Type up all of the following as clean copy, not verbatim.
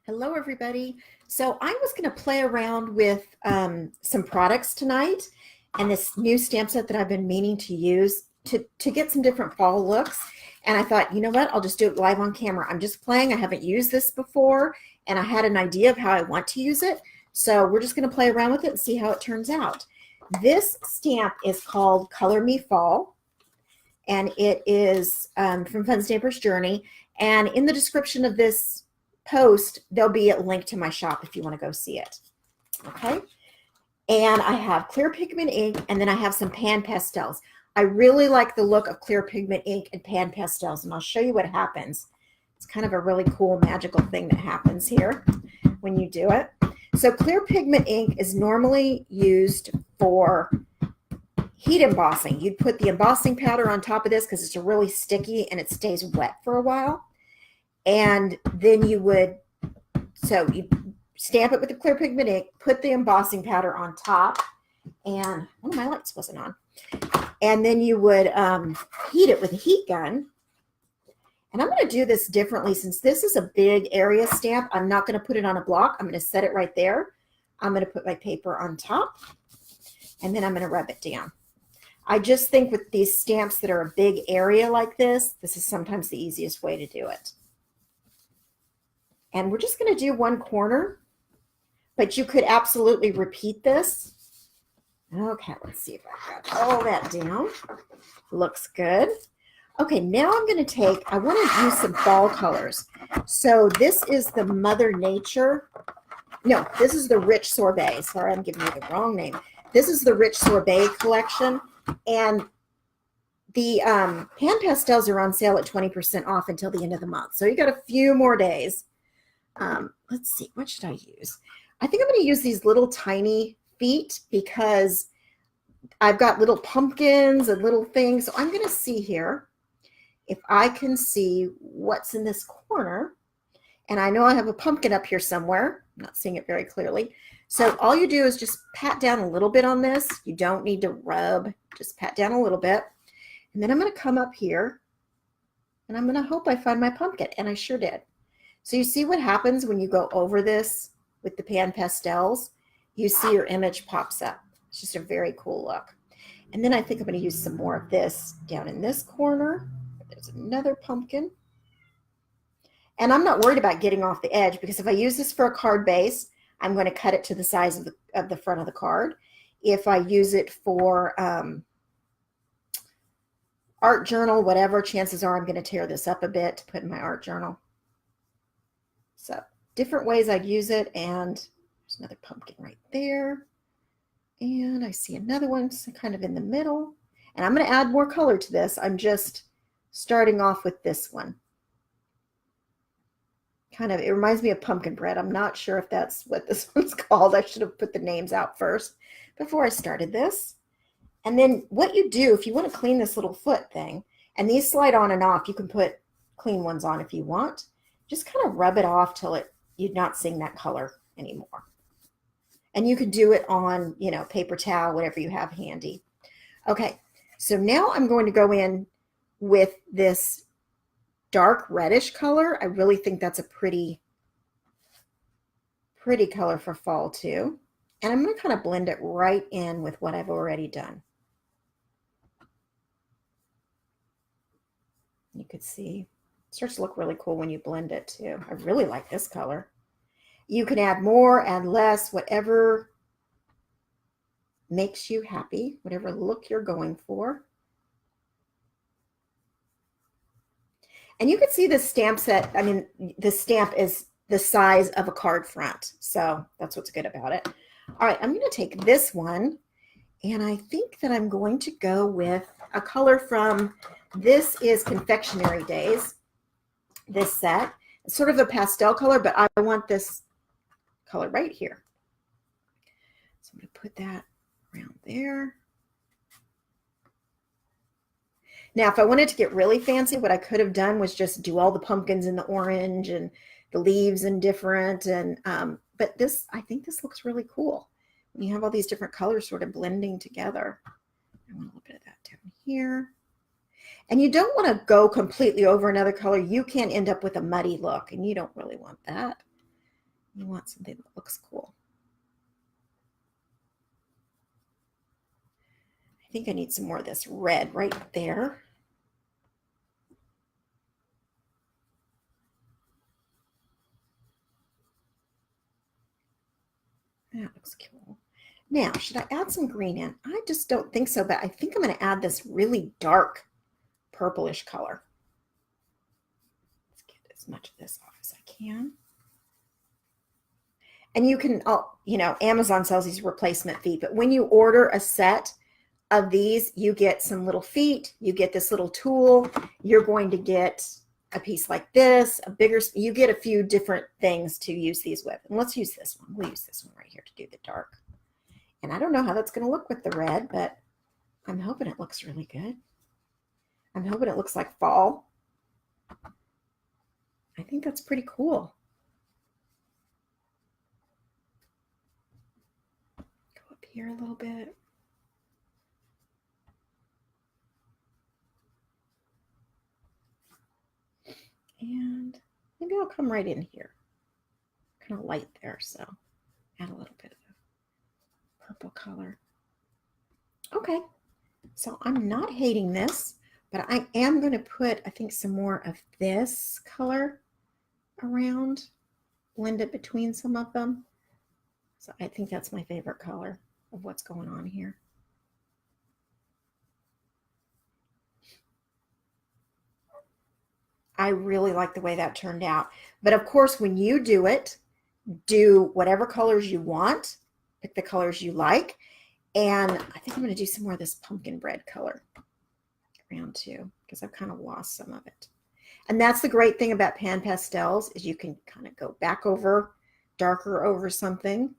Hello, everybody. So I was going to play around with some products tonight and this new stamp set that I've been meaning to use to get some different fall looks. And I thought, you know what, I'll just do it live on camera. I'm just playing. I haven't used this before, and I had an idea of how I want to use it. So we're just going to play around with it and see how it turns out. This stamp is called Color Me Fall, and it is from Fun Stamper's Journey. And in the description of this post, there'll be a link to my shop if you want to go see it. Okay. And I have clear pigment ink, and then I have some pan pastels. I really like the look of clear pigment ink and pan pastels, and I'll show you what happens. It's kind of a really cool magical thing that happens here when you do it. So clear pigment ink is normally used for heat embossing. You'd put the embossing powder on top of this because it's really sticky and it stays wet for a while. And then you would stamp it with the clear pigment ink, put the embossing powder on top, and one of my lights wasn't on. And then you would heat it with a heat gun. And I'm going to do this differently since this is a big area stamp. I'm not going to put it on a block. I'm going to set it right there. I'm going to put my paper on top, and then I'm going to rub it down. I just think with these stamps that are a big area like this is sometimes the easiest way to do it. And we're just going to do one corner, but you could absolutely repeat this. Okay, let's see if I got all that down. Looks good. Okay, now I'm going to I want to use some fall colors. So this is the Mother Nature. No, this is the Rich Sorbet. Sorry, I'm giving you the wrong name. This is the Rich Sorbet collection. And the pan pastels are on sale at 20% off until the end of the month. So you got a few more days. Let's see, what should I use? I think I'm going to use these little tiny feet because I've got little pumpkins and little things. So I'm going to see here if I can see what's in this corner. And I know I have a pumpkin up here somewhere. I'm not seeing it very clearly. So all you do is just pat down a little bit on this. You don't need to rub, just pat down a little bit. And then I'm going to come up here and I'm going to hope I find my pumpkin. And I sure did. So you see what happens when you go over this with the pan pastels? You see your image pops up. It's just a very cool look. And then I think I'm going to use some more of this down in this corner. There's another pumpkin. And I'm not worried about getting off the edge because if I use this for a card base, I'm going to cut it to the size of the front of the card. If I use it for art journal, whatever, chances are I'm going to tear this up a bit to put in my art journal. So different ways I'd use it, and there's another pumpkin right there. And I see another one kind of in the middle. And I'm going to add more color to this. I'm just starting off with this one. It reminds me of pumpkin bread. I'm not sure if that's what this one's called. I should have put the names out first before I started this. And then what you do, if you want to clean this little foot thing, and these slide on and off, you can put clean ones on if you want. Just kind of rub it off till you're not seeing that color anymore. And you can do it on, paper towel, whatever you have handy. Okay, so now I'm going to go in with this dark reddish color. I really think that's a pretty color for fall too. And I'm going to kind of blend it right in with what I've already done. You could see it starts to look really cool when you blend it too. I really like this color. You can add more, add less, whatever makes you happy, whatever look you're going for. And you can see the stamp set. I mean, the stamp is the size of a card front. So that's what's good about it. All right, I'm going to take this one, and I think that I'm going to go with a color from, this is Confectionery Days, this set. It's sort of a pastel color, but I want this color right here. So I'm going to put that around there. Now, if I wanted to get really fancy, what I could have done was just do all the pumpkins in the orange and the leaves in different. But this, I think this looks really cool when you have all these different colors sort of blending together. I want a little bit of that down here. And you don't want to go completely over another color. You can end up with a muddy look, and you don't really want that. You want something that looks cool. I think I need some more of this red right there. That looks cool. Now, should I add some green in? I just don't think so, but I think I'm going to add this really dark purplish color. Let's get as much of this off as I can. And you can, you know, Amazon sells these replacement feet, but when you order a set of these, you get some little feet, you get this little tool, you're going to get a piece like this, a bigger, you get a few different things to use these with. And let's use this one. We'll use this one right here to do the dark. And I don't know how that's going to look with the red, but I'm hoping it looks really good. I'm hoping it looks like fall. I think that's pretty cool. Go up here a little bit. And maybe I'll come right in here. Kind of light there, so add a little bit of purple color. Okay, so I'm not hating this, but I am going to put, I think, some more of this color around, blend it between some of them. So I think that's my favorite color of what's going on here. I really like the way that turned out. But of course, when you do it, do whatever colors you want, pick the colors you like. And I think I'm going to do some more of this pumpkin bread color around too, because I've kind of lost some of it. And that's the great thing about pan pastels, is you can kind of go back over, darker over something.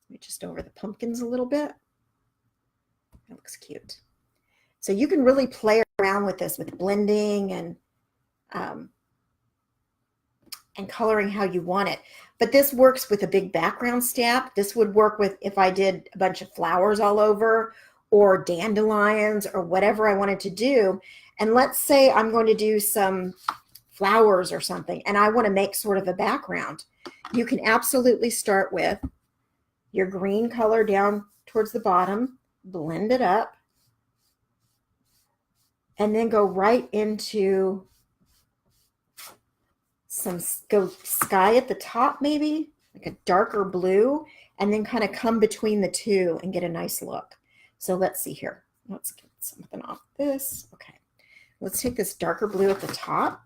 Maybe just over the pumpkins a little bit. That looks cute. So you can really play around with this, with blending and coloring how you want it. But this works with a big background stamp. This would work with if I did a bunch of flowers all over, or dandelions, or whatever I wanted to do. And let's say I'm going to do some flowers or something, and I want to make sort of a background. You can absolutely start with your green color down towards the bottom, blend it up, and then go right into go sky at the top, maybe like a darker blue, and then kind of come between the two and get a nice look. So let's see here. Let's get something off this. Okay. Let's take this darker blue at the top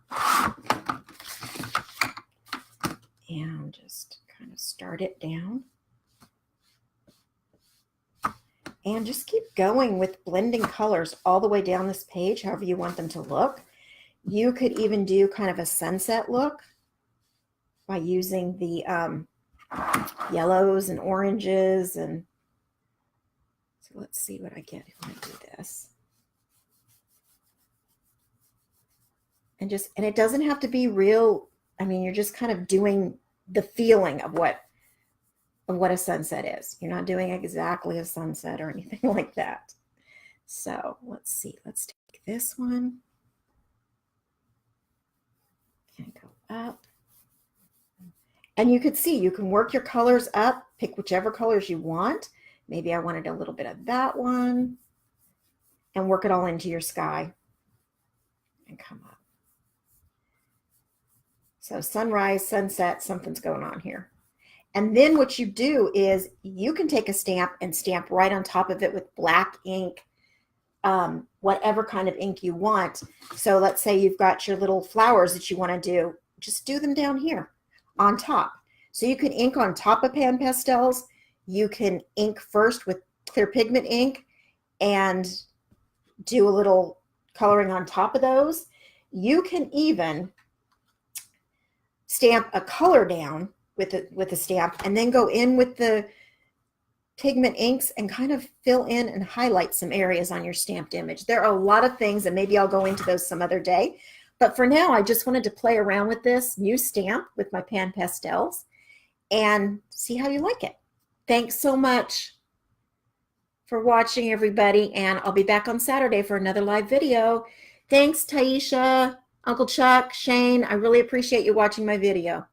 and just kind of start it down. And just keep going with blending colors all the way down this page, however you want them to look. You could even do kind of a sunset look by using the yellows and oranges. And so let's see what I get if I do this. And it doesn't have to be real. I mean, you're just kind of doing the feeling of what a sunset is. You're not doing exactly a sunset or anything like that. So let's see. Let's take this one and go up. And you could see, you can work your colors up, pick whichever colors you want. Maybe I wanted a little bit of that one, and work it all into your sky and come up. So sunrise, sunset, something's going on here. And then what you do is you can take a stamp and stamp right on top of it with black ink, whatever kind of ink you want. So let's say you've got your little flowers that you want to do, just do them down here on top. So you can ink on top of pan pastels. You can ink first with clear pigment ink and do a little coloring on top of those. You can even stamp a color down with a stamp and then go in with the pigment inks and kind of fill in and highlight some areas on your stamped image. There are a lot of things, and maybe I'll go into those some other day. But for now, I just wanted to play around with this new stamp with my pan pastels and see how you like it. Thanks so much for watching, everybody, and I'll be back on Saturday for another live video. Thanks, Taisha, Uncle Chuck, Shane. I really appreciate you watching my video.